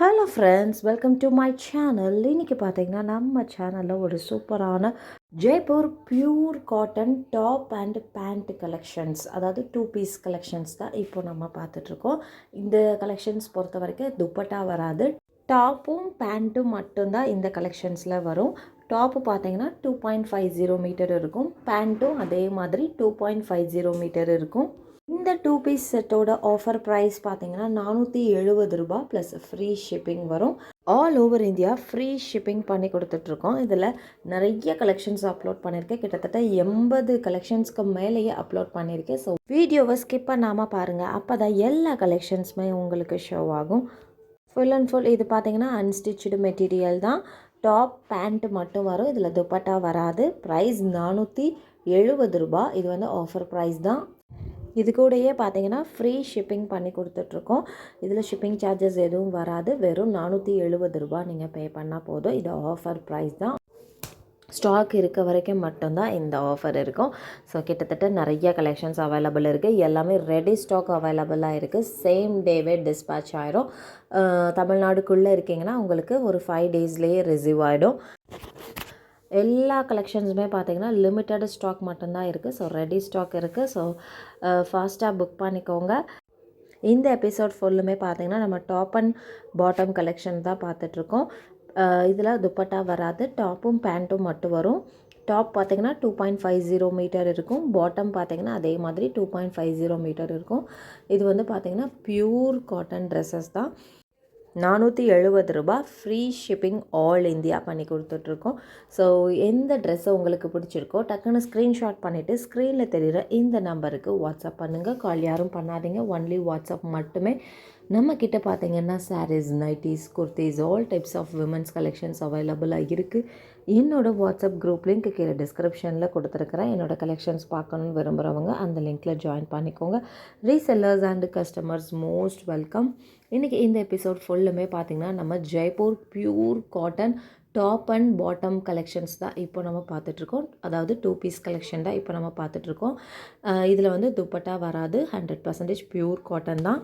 Hello friends, welcome to my channel. இன்றைக்கி பார்த்தீங்கன்னா நம்ம சேனலில் ஒரு சூப்பரான Jaipur pure cotton top and pant collections, அதாவது 2 பீஸ் கலெக்ஷன்ஸ் தான் இப்போ நம்ம பார்த்துட்ருக்கோம். இந்த கலெக்ஷன்ஸ் பொறுத்த வரைக்கும் துப்பட்டா வராது, டாப்பும் பேண்ட்டும் மட்டும்தான் இந்த கலெக்ஷன்ஸில் வரும். டாப்பு பார்த்தீங்கன்னா 2.50 மீட்டர் இருக்கும், பேண்ட்டும் அதே மாதிரி 2.50 மீட்டர் இருக்கும். இந்த 2 பீஸ் செட்டோட ஆஃபர் ப்ரைஸ் பார்த்தீங்கன்னா ரூ. 470 ப்ளஸ் ஃப்ரீ ஷிப்பிங் வரும். All over India free shipping பண்ணி கொடுத்துட்ருக்கோம். இதில் நிறைய கலெக்ஷன்ஸ் அப்லோட் பண்ணியிருக்கேன், கிட்டத்தட்ட 80 கலெக்ஷன்ஸ்க்கு மேலேயே அப்லோட் பண்ணியிருக்கேன். ஸோ வீடியோவை ஸ்கிப் பண்ணாமல் பாருங்கள், அப்போ தான் எல்லா கலெக்ஷன்ஸுமே உங்களுக்கு ஷோ ஆகும். ஃபுல் அண்ட் ஃபுல் இது பார்த்தீங்கன்னா அன்ஸ்டிச்சுடு மெட்டீரியல் தான். டாப் பேண்ட் மட்டும் வரும், இதில் துப்பட்டா வராது. ப்ரைஸ் ரூ. 470. இது வந்து ஆஃபர் ப்ரைஸ் தான். இது கூடயே பார்த்தீங்கன்னா ஃப்ரீ ஷிப்பிங் பண்ணி கொடுத்துட்ருக்கோம். இதில் ஷிப்பிங் சார்ஜஸ் எதுவும் வராது, வெறும் ரூ. 470 நீங்கள் பே பண்ணால் போதும். இது ஆஃபர் ப்ரைஸ் தான். ஸ்டாக் இருக்க வரைக்கும் மட்டும்தான் இந்த ஆஃபர் இருக்கும். ஸோ கிட்டத்தட்ட நிறைய கலெக்ஷன்ஸ் அவைலபிள் இருக்குது, எல்லாமே ரெடி ஸ்டாக் அவைலபிளாக இருக்குது. சேம் டேவே டிஸ்பேச் ஆகிடும். தமிழ்நாடுக்குள்ளே இருக்கீங்கன்னா உங்களுக்கு ஒரு 5 டேஸ்லேயே ரிசீவ் ஆகிடும். எல்லா கலெக்ஷன்ஸுமே பார்த்தீங்கன்னா லிமிட்டட் ஸ்டாக் மட்டும்தான் இருக்குது. ஸோ ரெடி ஸ்டாக் இருக்குது. ஸோ ஃபாஸ்ட்டாக புக் பண்ணிக்கோங்க. இந்த எபிசோட் ஃபுல்லுமே பார்த்தீங்கன்னா நம்ம டாப் அண்ட் பாட்டம் கலெக்ஷன் தான் பார்த்துட்ருக்கோம். இதில் துப்பட்டா வராது, டாப்பும் பேண்ட்டும் மட்டும் வரும். டாப் பார்த்தீங்கன்னா 2.50 மீட்டர் இருக்கும், பாட்டம் பார்த்தீங்கன்னா அதே மாதிரி 2.50 மீட்டர் இருக்கும். இது வந்து பார்த்தீங்கன்னா பியூர் காட்டன் ட்ரெஸ்ஸஸ் தான். ரூ. 470 ஃப்ரீ ஷிப்பிங் ஆல் இந்தியா பண்ணி கொடுத்துட்ருக்கோம். ஸோ எந்த ட்ரெஸ்ஸை உங்களுக்கு பிடிச்சிருக்கோ டக்குன்னு ஸ்க்ரீன்ஷாட் பண்ணிவிட்டு ஸ்க்ரீனில் தெரிகிற இந்த நம்பருக்கு வாட்ஸ்அப் பண்ணுங்கள். கால் யாரும் பண்ணாதீங்க, ஒன்லி வாட்ஸ்அப் மட்டுமே. நம்மக்கிட்ட பார்த்தீங்கன்னா saris, nighties, kurtis, all types of women's collections அவைலபிளாக இருக்குது. என்னோடய வாட்ஸ்அப் குரூப் லிங்க் கீழே டிஸ்கிரிப்ஷனில் கொடுத்துருக்குறேன். என்னோடய கலெக்ஷன்ஸ் பார்க்கணுன்னு விரும்புகிறவங்க அந்த லிங்க்கில் ஜாயின் பண்ணிக்கோங்க. Resellers and customers most welcome. இன்றைக்கி இந்த எபிசோட் ஃபுல்லுமே பார்த்திங்கன்னா நம்ம Jaipur pure cotton top and bottom collections தான் இப்போ நம்ம பார்த்துட்ருக்கோம். அதாவது 2 பீஸ் கலெக்ஷன் தான் இப்போ நம்ம பார்த்துட்ருக்கோம். இதில் வந்து துப்பட்டா வராது, 100% பியூர் காட்டன் தான்.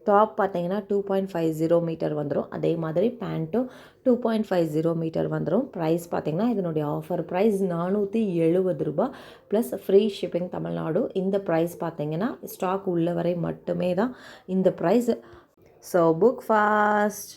டாப் பார்த்தீங்கன்னா 2.50 மீட்டர் வந்துடும், அதே மாதிரி பேண்ட்டும் 2.50 மீட்டர் வந்துடும். ப்ரைஸ் பார்த்திங்கன்னா இதனுடைய ஆஃபர் ப்ரைஸ் ரூ. 470 ப்ளஸ் ஃப்ரீ ஷிப்பிங் தமிழ்நாடு. இந்த ப்ரைஸ் பார்த்திங்கன்னா ஸ்டாக் உள்ள வரை மட்டுமே தான் இந்த ப்ரைஸ். So book fast.